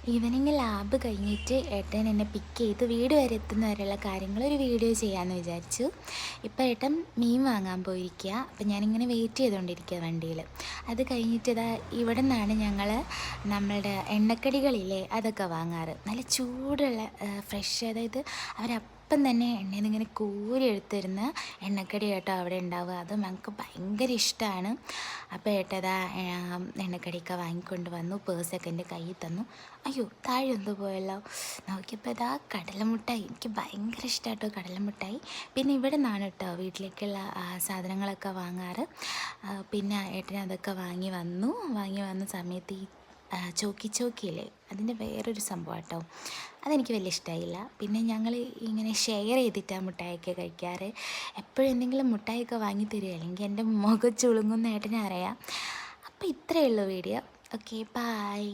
Evening lab കഴിഞ്ഞിട്ട് ഏട്ടൻ എന്നെ പിക്ക് ചെയ്ത് വീട് വരെ എത്തുന്ന വരെയുള്ള കാര്യങ്ങൾ ഒരു വീഡിയോ ചെയ്യാമെന്ന് വിചാരിച്ചു. ഇപ്പോൾ ഏട്ടൻ മീൻ വാങ്ങാൻ പോയിരിക്കുക. അപ്പം ഞാനിങ്ങനെ വെയിറ്റ് ചെയ്തുകൊണ്ടിരിക്കുക വണ്ടിയിൽ. അത് കഴിഞ്ഞിട്ട് ഇവിടെ നിന്നാണ് ഞങ്ങൾ നമ്മളുടെ എണ്ണക്കടികളില്ലേ അതൊക്കെ വാങ്ങാറ്. നല്ല ചൂടുള്ള ഫ്രഷ്, അതായത് അവരപ്പം തന്നെ എണ്ണയിൽ നിന്ന് ഇങ്ങനെ കോരി എടുത്തിരുന്ന എണ്ണക്കടി കേട്ടോ അവിടെ ഉണ്ടാവുക. അത് ഞങ്ങൾക്ക് ഭയങ്കര ഇഷ്ടമാണ്. അപ്പോൾ ഏട്ടതാ എണ്ണക്കടിയൊക്കെ വാങ്ങിക്കൊണ്ട് വന്നു, പേഴ്സൊക്കെ എൻ്റെ കയ്യിൽ തന്നു. അയ്യോ, താഴെ എന്തോ പോയല്ലോ. നോക്കിയപ്പോൾ കടലമുട്ടായി. എനിക്ക് ഭയങ്കര ഇഷ്ടമായിട്ടോ കടലമുട്ടായി. പിന്നെ ഇവിടെ നിന്നാണ് കേട്ടോ വീട്ടിലേക്കുള്ള സാധനങ്ങളൊക്കെ വാങ്ങാറ്. പിന്നെ ഏട്ടൻ അതൊക്കെ വാങ്ങി വന്ന സമയത്ത് ഈ ചോക്കിയില്ലേ, അതിൻ്റെ വേറൊരു സംഭവം കേട്ടോ, അതെനിക്ക് വലിയ ഇഷ്ടമായില്ല. പിന്നെ ഞങ്ങൾ ഇങ്ങനെ ഷെയർ ചെയ്തിട്ടാണ് മുട്ടായിയൊക്കെ കഴിക്കാറ്. എപ്പോഴും എന്തെങ്കിലും മുട്ടായിയൊക്കെ വാങ്ങി തരിക, അല്ലെങ്കിൽ എൻ്റെ മുഖം ചുളുങ്ങുന്ന ഏട്ടനെ അറിയാം. അപ്പോൾ ഇത്രയേ ഉള്ളൂ വീഡിയോ. Okay, by.